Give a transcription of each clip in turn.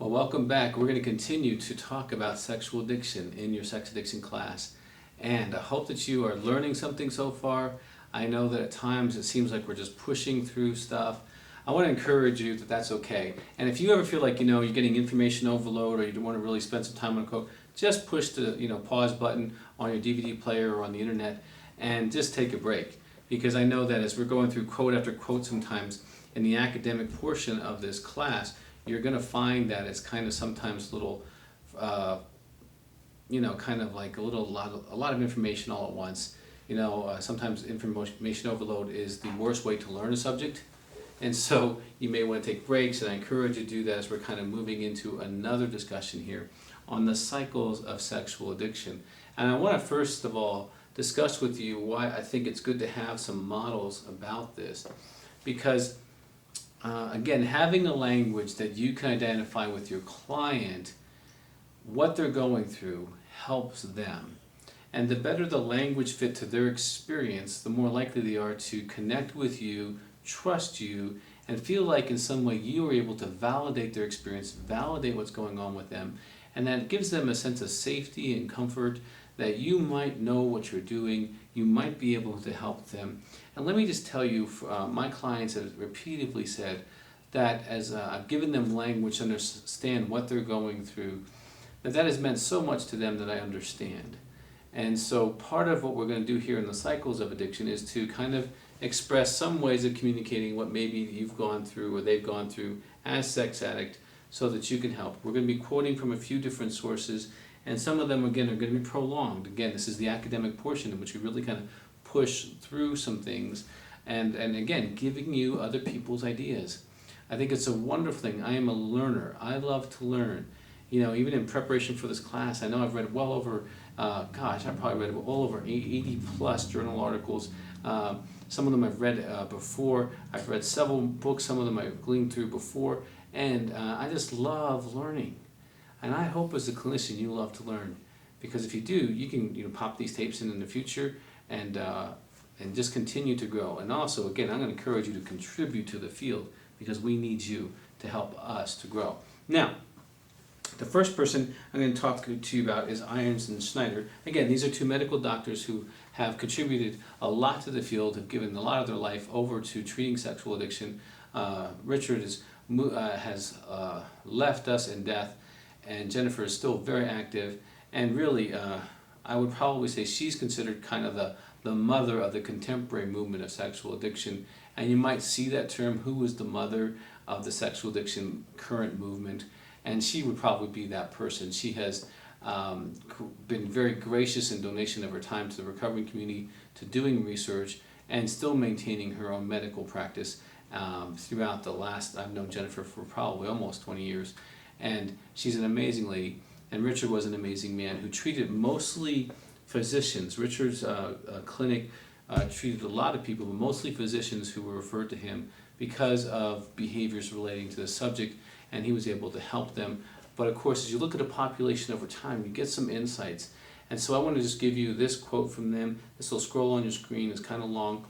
Well, welcome back. We're going to continue to talk about sexual addiction in your sex addiction class. And I hope that you are learning something so far. I know that at times it seems like we're just pushing through stuff. I want to encourage you that that's okay. And if you ever feel like, you're getting information overload or you don't want to really spend some time on a quote, just push the, pause button on your DVD player or on the internet and just take a break. Because I know that as we're going through quote after quote sometimes in the academic portion of this class, you're going to find that it's kind of sometimes little, kind of like a lot of information all at once. Sometimes information overload is the worst way to learn a subject. And so you may want to take breaks, and I encourage you to do that as we're kind of moving into another discussion here on the cycles of sexual addiction. And I want to first of all discuss with you why I think it's good to have some models about this. Because again, having a language that you can identify with your client, what they're going through, helps them. And the better the language fit to their experience, the more likely they are to connect with you, trust you, and feel like in some way you are able to validate their experience, validate what's going on with them, and that gives them a sense of safety and comfort that you might know what you're doing, you might be able to help them. And let me just tell you, my clients have repeatedly said that as I've given them language to understand what they're going through, that has meant so much to them that I understand. And so part of what we're going to do here in the cycles of addiction is to kind of express some ways of communicating what maybe you've gone through or they've gone through as sex addict so that you can help. We're going to be quoting from a few different sources, and some of them, again, are going to be prolonged. Again, this is the academic portion in which we really kind of push through some things and again, giving you other people's ideas. I think it's a wonderful thing. I am a learner. I love to learn. Even in preparation for this class, I know I've read well over, I probably read well over 80 plus journal articles. Some of them I've read before. I've read several books. Some of them I've gleaned through before. And I just love learning. And I hope as a clinician you love to learn. Because if you do, you can pop these tapes in the future and just continue to grow. And also, again, I'm going to encourage you to contribute to the field because we need you to help us to grow. Now, the first person I'm going to talk to you about is Irons and Schneider. Again, these are two medical doctors who have contributed a lot to the field, have given a lot of their life over to treating sexual addiction. Richard has left us in death, and Jennifer is still very active. And really, I would probably say she's considered kind of the mother of the contemporary movement of sexual addiction. And you might see that term, who is the mother of the sexual addiction current movement? And she would probably be that person. She has been very gracious in donation of her time to the recovering community, to doing research, and still maintaining her own medical practice throughout the last, I've known Jennifer for probably almost 20 years. And she's an amazing lady. And Richard was an amazing man who treated mostly physicians. Richard's clinic treated a lot of people, but mostly physicians who were referred to him because of behaviors relating to the subject, and he was able to help them. But of course, as you look at a population over time, you get some insights. And so I want to just give you this quote from them. This will scroll on your screen. It's kind of long,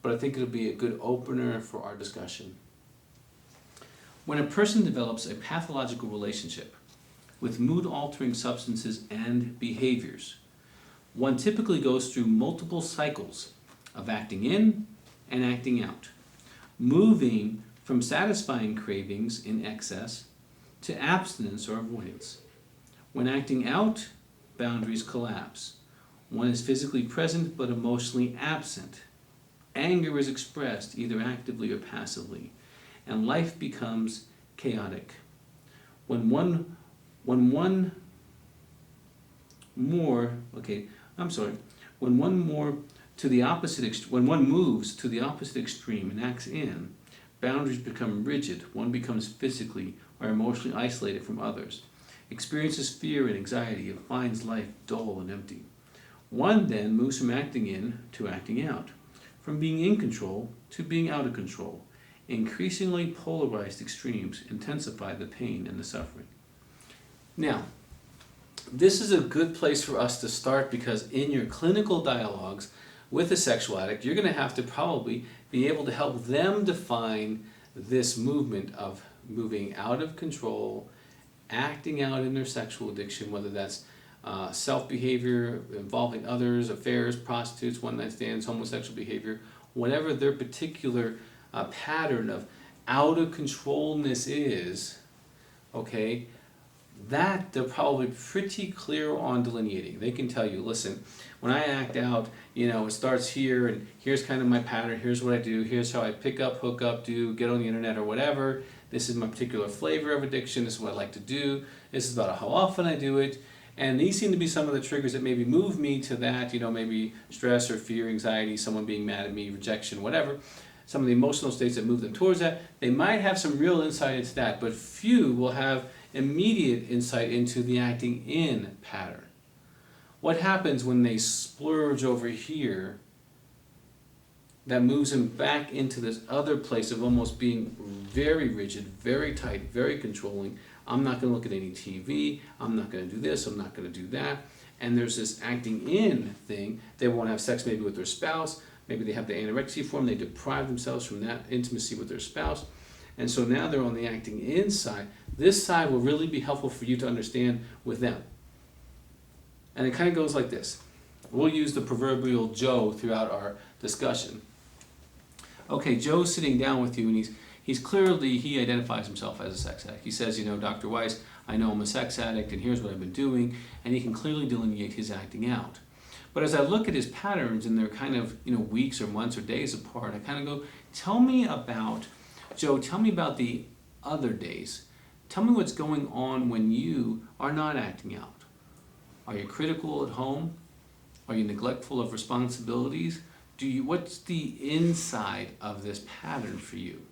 but I think it'll be a good opener for our discussion. When a person develops a pathological relationship with mood-altering substances and behaviors, one typically goes through multiple cycles of acting in and acting out, moving from satisfying cravings in excess to abstinence or avoidance. When acting out, boundaries collapse. One is physically present but emotionally absent. Anger is expressed either actively or passively, and life becomes chaotic. When one moves to the opposite extreme and acts in, boundaries become rigid. One becomes physically or emotionally isolated from others, experiences fear and anxiety, and finds life dull and empty. One then moves from acting in to acting out, from being in control to being out of control. Increasingly polarized extremes intensify the pain and the suffering. Now, this is a good place for us to start because in your clinical dialogues with a sexual addict, you're going to have to probably be able to help them define this movement of moving out of control acting out in their sexual addiction, whether that's self-behavior involving others, affairs, prostitutes, one-night stands, homosexual behavior, whatever their particular pattern of out-of-controlness is, okay, that they're probably pretty clear on delineating. They can tell you, listen, when I act out, it starts here, and here's kind of my pattern, here's what I do, here's how I pick up, hook up, get on the internet or whatever, this is my particular flavor of addiction, this is what I like to do, this is about how often I do it, and these seem to be some of the triggers that maybe move me to that, maybe stress or fear, anxiety, someone being mad at me, rejection, whatever. Some of the emotional states that move them towards that. They might have some real insight into that, but few will have immediate insight into the acting in pattern. What happens when they splurge over here that moves them back into this other place of almost being very rigid, very tight, very controlling? I'm not going to look at any TV, I'm not going to do this, I'm not going to do that. And there's this acting in thing. They won't have sex maybe with their spouse, maybe they have the anorexia form, they deprive themselves from that intimacy with their spouse. And so now they're on the acting in side. This side will really be helpful for you to understand with them. And it kind of goes like this. We'll use the proverbial Joe throughout our discussion. Okay, Joe's sitting down with you, and he identifies himself as a sex addict. He says, Dr. Weiss, I know I'm a sex addict, and here's what I've been doing, and he can clearly delineate his acting out. But as I look at his patterns, and they're kind of weeks or months or days apart, I kind of go, Joe, tell me about the other days. Tell me what's going on when you are not acting out. Are you critical at home? Are you neglectful of responsibilities? What's the inside of this pattern for you?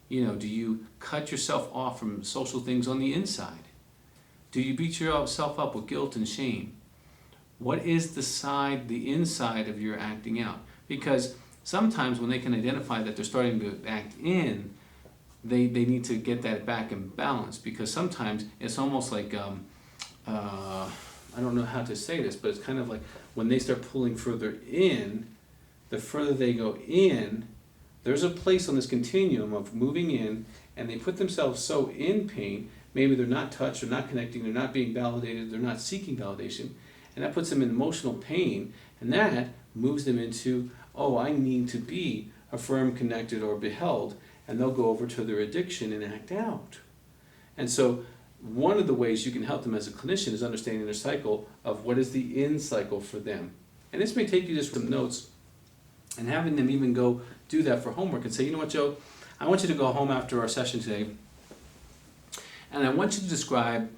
Do you cut yourself off from social things on the inside? Do you beat yourself up with guilt and shame? What is the inside of your acting out? Because sometimes when they can identify that they're starting to act in, they need to get that back in balance, because sometimes it's almost like, I don't know how to say this, but it's kind of like when they start pulling further in, the further they go in, there's a place on this continuum of moving in, and they put themselves so in pain, maybe they're not touched, they're not connecting, they're not being validated, they're not seeking validation, and that puts them in emotional pain, and that moves them into, I need to be affirmed, connected, or beheld, and they'll go over to their addiction and act out. And so one of the ways you can help them as a clinician is understanding their cycle of what is the in cycle for them. And this may take you just some notes and having them even go do that for homework and say, you know what, Joe, I want you to go home after our session today, and I want you to describe,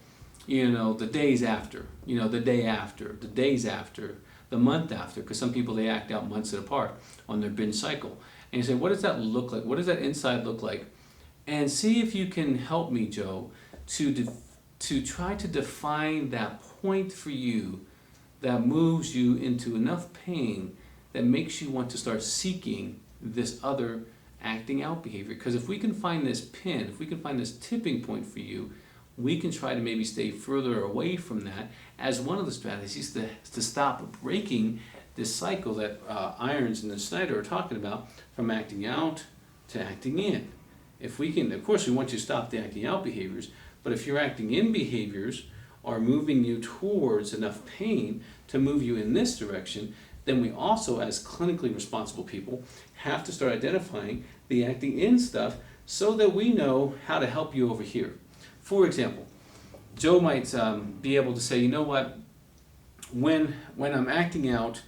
the days after, the day after, the days after, the month after, because some people, they act out months apart on their binge cycle. And you say, what does that look like? What does that inside look like? And see if you can help me, Joe, to try to define that point for you that moves you into enough pain that makes you want to start seeking this other acting out behavior. Because if we can find this pin, if we can find this tipping point for you, we can try to maybe stay further away from that as one of the strategies to stop breaking this cycle that Irons and Snyder are talking about, from acting out to acting in. If we can, of course, we want you to stop the acting out behaviors, but if your acting in behaviors are moving you towards enough pain to move you in this direction, then we also, as clinically responsible people, have to start identifying the acting in stuff so that we know how to help you over here. For example, Joe might be able to say, you know what, when I'm acting out,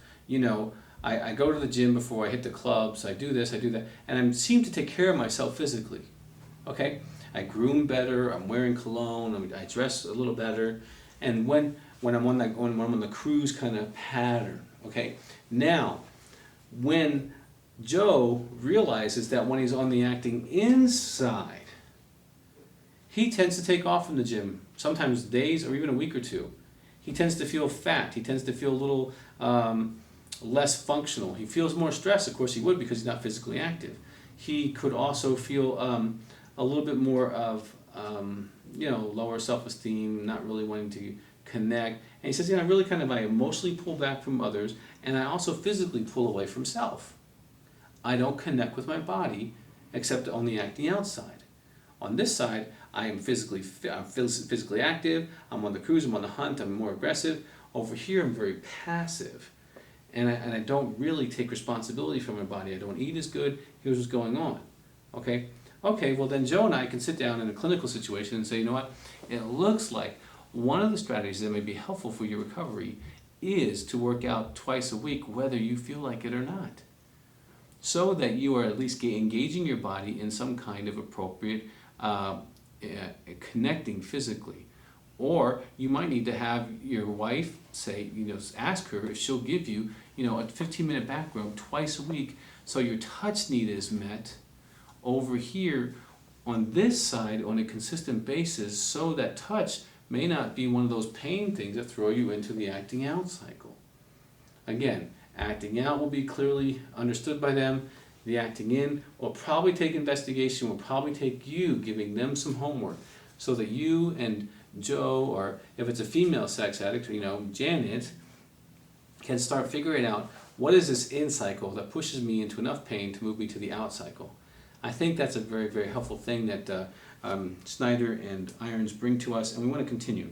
I go to the gym before I hit the clubs, I do this, I do that, and I seem to take care of myself physically, okay? I groom better, I'm wearing cologne, I dress a little better, and when I'm on the cruise kind of pattern, okay? Now, when Joe realizes that when he's on the acting inside, he tends to take off from the gym, sometimes days or even a week or two. He tends to feel fat, he tends to feel a little less functional. He feels more stress, of course he would, because he's not physically active. He could also feel a little bit more of lower self-esteem, not really wanting to connect. And he says, I really I emotionally pull back from others, and I also physically pull away from self. I don't connect with my body except on the acting outside. On this side, I am physically active, I'm on the cruise, I'm on the hunt, I'm more aggressive. Over here, I'm very passive. And I don't really take responsibility for my body. I don't eat as good. Here's what's going on. Okay? Okay, well then Joe and I can sit down in a clinical situation and say, you know what? It looks like one of the strategies that may be helpful for your recovery is to work out twice a week, whether you feel like it or not, so that you are at least engaging your body in some kind of appropriate connecting physically. Or you might need to have your wife say, ask her if she'll give you, a 15-minute back rub twice a week, so your touch need is met over here on this side on a consistent basis, so that touch may not be one of those pain things that throw you into the acting out cycle. Again, acting out will be clearly understood by them. The acting in will probably take investigation, will probably take you giving them some homework, so that you and Joe, or if it's a female sex addict, Janet, can start figuring out what is this in cycle that pushes me into enough pain to move me to the out cycle. I think that's a very, very helpful thing that Snyder and Irons bring to us, and we want to continue.